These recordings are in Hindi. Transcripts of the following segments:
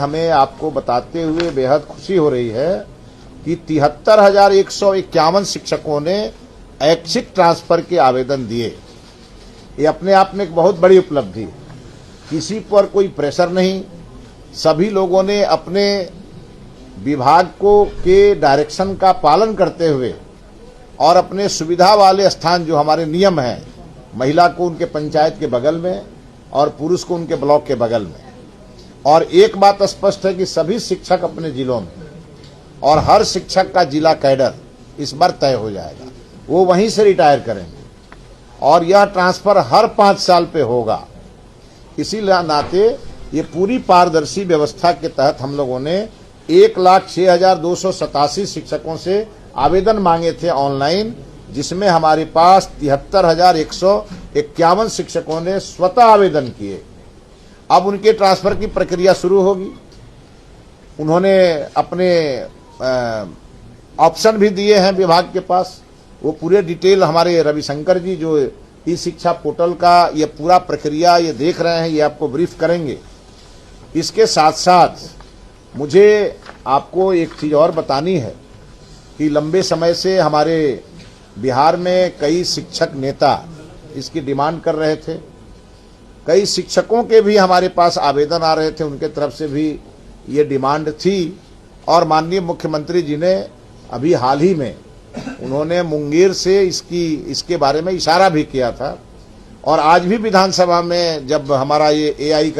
हमें आपको बताते हुए बेहद खुशी हो रही है कि 73,151 शिक्षकों ने ऐच्छिक ट्रांसफर के आवेदन दिए। ये अपने आप में एक बहुत बड़ी उपलब्धि है। किसी पर कोई प्रेशर नहीं, सभी लोगों ने अपने विभाग को के डायरेक्शन का पालन करते हुए और अपने सुविधा वाले स्थान जो हमारे नियम हैं, महिला को उनके पंचायत के बगल में और पुरुष को उनके ब्लॉक के बगल में। और एक बात स्पष्ट है कि सभी शिक्षक अपने जिलों में और हर शिक्षक का जिला कैडर इस बार तय हो जाएगा, वो वहीं से रिटायर करेंगे और यह ट्रांसफर हर 5 साल पे होगा। इसी नाते ये पूरी पारदर्शी व्यवस्था के तहत हम लोगों ने 1,06,287 शिक्षकों से आवेदन मांगे थे ऑनलाइन, जिसमें हमारे पास 73,151 शिक्षकों ने स्वतः आवेदन किए। अब उनके ट्रांसफर की प्रक्रिया शुरू होगी। उन्होंने अपने ऑप्शन भी दिए हैं विभाग के पास, वो पूरे डिटेल हमारे रविशंकर जी जो ई शिक्षा पोर्टल का ये पूरा प्रक्रिया ये देख रहे हैं, ये आपको ब्रीफ करेंगे। इसके साथ साथ मुझे आपको एक चीज़ और बतानी है कि लंबे समय से हमारे बिहार में कई शिक्षक नेता इसकी डिमांड कर रहे थे। कई शिक्षकों के भी हमारे पास आवेदन आ रहे थे, उनके तरफ से भी ये डिमांड थी। और माननीय मुख्यमंत्री जी ने अभी हाल ही में उन्होंने मुंगेर से इसके बारे में इशारा भी किया था। और आज भी विधानसभा में जब हमारा ये एआई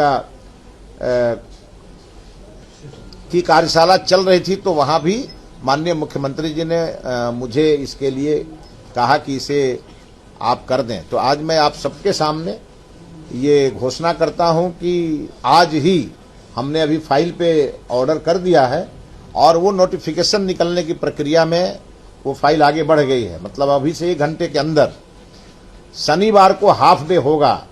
की कार्यशाला चल रही थी, तो वहाँ भी माननीय मुख्यमंत्री जी ने मुझे इसके लिए कहा कि इसे आप कर दें। तो आज मैं आप सबके सामने ये घोषणा करता हूं कि आज ही हमने अभी फाइल पे ऑर्डर कर दिया है और वो नोटिफिकेशन निकलने की प्रक्रिया में वो फाइल आगे बढ़ गई है। मतलब अभी से 1 घंटे के अंदर शनिवार को हाफ डे होगा।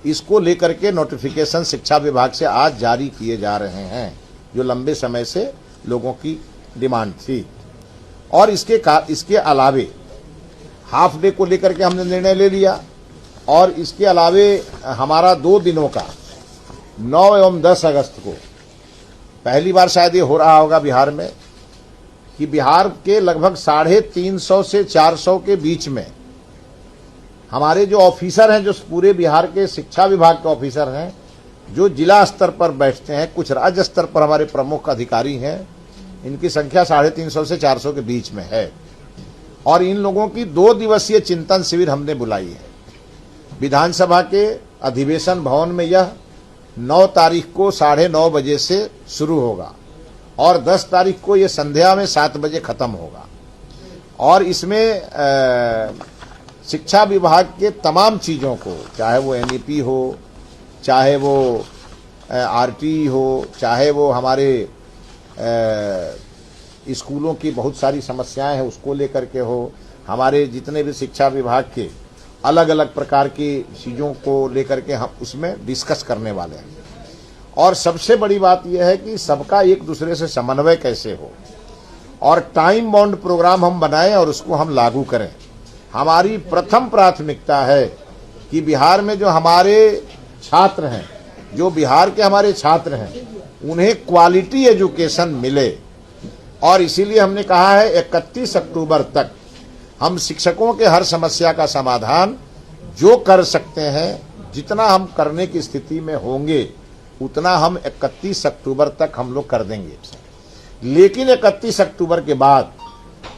इसको लेकर के नोटिफिकेशन शिक्षा विभाग से आज जारी किए जा रहे हैं, जो लंबे समय से लोगों की डिमांड थी। और इसके अलावे हाफ डे को लेकर के हमने निर्णय ले लिया। और इसके अलावे हमारा 2 दिनों का 9 एवं 10 अगस्त को पहली बार शायद ये हो रहा होगा बिहार में कि बिहार के लगभग 350 से 400 के बीच में हमारे जो ऑफिसर हैं, जो पूरे बिहार के शिक्षा विभाग के ऑफिसर हैं, जो जिला स्तर पर बैठते हैं, कुछ राज्य स्तर पर हमारे प्रमुख अधिकारी हैं, इनकी संख्या 350 से 400 के बीच में है। और इन लोगों की 2 दिवसीय चिंतन शिविर हमने बुलाई है। विधानसभा के अधिवेशन भवन में यह 9 तारीख को 9:30 बजे से शुरू होगा और 10 तारीख को यह संध्या में 7 बजे खत्म होगा। और इसमें शिक्षा विभाग के तमाम चीज़ों को, चाहे वो एनईपी हो, चाहे वो आरटी हो, चाहे वो हमारे स्कूलों की बहुत सारी समस्याएं हैं उसको लेकर के हो, हमारे जितने भी शिक्षा विभाग के अलग अलग प्रकार की चीज़ों को लेकर के हम उसमें डिस्कस करने वाले हैं। और सबसे बड़ी बात यह है कि सबका एक दूसरे से समन्वय कैसे हो और टाइम बाउंड प्रोग्राम हम बनाएं और उसको हम लागू करें। हमारी प्रथम प्राथमिकता है कि बिहार में जो हमारे छात्र हैं, जो बिहार के हमारे छात्र हैं, उन्हें क्वालिटी एजुकेशन मिले। और इसीलिए हमने कहा है 31 अक्टूबर तक हम शिक्षकों के हर समस्या का समाधान जो कर सकते हैं, जितना हम करने की स्थिति में होंगे उतना हम 31 अक्टूबर तक हम लोग कर देंगे। लेकिन 31 अक्टूबर के बाद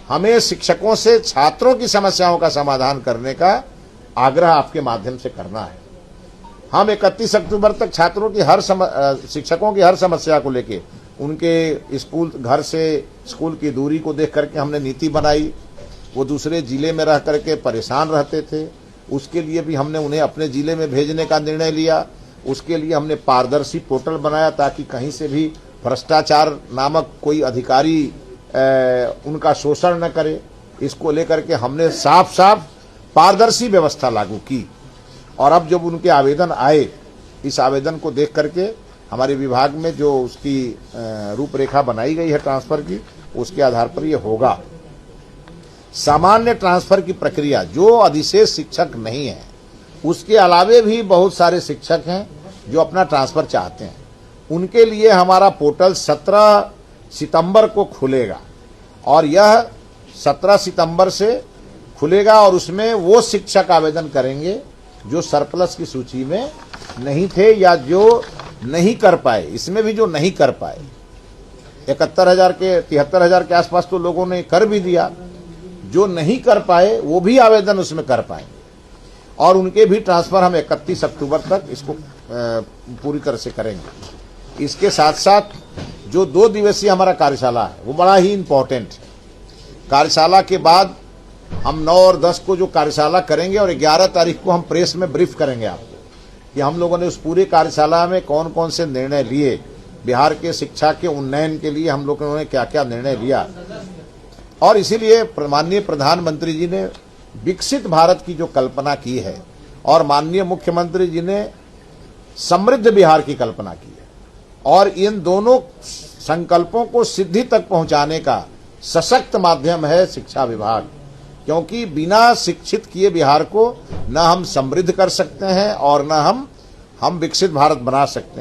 हमें शिक्षकों से छात्रों की समस्याओं का समाधान करने का आग्रह आपके माध्यम से करना है। हम 31 अक्टूबर तक छात्रों की शिक्षकों की हर समस्या को लेके, उनके घर से स्कूल की दूरी को देख करके हमने नीति बनाई। वो दूसरे जिले में रह करके परेशान रहते थे, उसके लिए भी हमने उन्हें अपने जिले में भेजने का निर्णय लिया। उसके लिए हमने पारदर्शी पोर्टल बनाया ताकि कहीं से भी भ्रष्टाचार नामक कोई अधिकारी उनका शोषण न करे। इसको लेकर के हमने साफ साफ पारदर्शी व्यवस्था लागू की। और अब जब उनके आवेदन आए, इस आवेदन को देख करके हमारे विभाग में जो उसकी रूपरेखा बनाई गई है ट्रांसफर की, उसके आधार पर ये होगा। सामान्य ट्रांसफर की प्रक्रिया, जो अधिशेष शिक्षक नहीं है, उसके अलावे भी बहुत सारे शिक्षक हैं जो अपना ट्रांसफर चाहते हैं, उनके लिए हमारा पोर्टल 17 सितंबर को खुलेगा और यह 17 सितंबर से खुलेगा और उसमें वो शिक्षक आवेदन करेंगे जो सरप्लस की सूची में नहीं थे या जो नहीं कर पाए। इसमें भी जो नहीं कर पाए 73,000 के आसपास तो लोगों ने कर भी दिया, जो नहीं कर पाए वो भी आवेदन उसमें कर पाएंगे और उनके भी ट्रांसफर हम 31 अक्टूबर तक इसको पूरी तरह से करेंगे। इसके साथ साथ जो 2 दिवसीय हमारा कार्यशाला है वो बड़ा ही इम्पोर्टेंट है। कार्यशाला के बाद हम 9 और 10 को जो कार्यशाला करेंगे और 11 तारीख को हम प्रेस में ब्रीफ करेंगे आपको कि हम लोगों ने उस पूरी कार्यशाला में कौन कौन से निर्णय लिए, बिहार के शिक्षा के उन्नयन के लिए हम लोगों ने क्या क्या निर्णय लिया। और इसीलिए माननीय प्रधानमंत्री जी ने विकसित भारत की जो कल्पना की है और माननीय मुख्यमंत्री जी ने समृद्ध बिहार की कल्पना की है और इन दोनों संकल्पों को सिद्धि तक पहुंचाने का सशक्त माध्यम है शिक्षा विभाग, क्योंकि बिना शिक्षित किए बिहार को न हम समृद्ध कर सकते हैं और न हम विकसित भारत बना सकते हैं।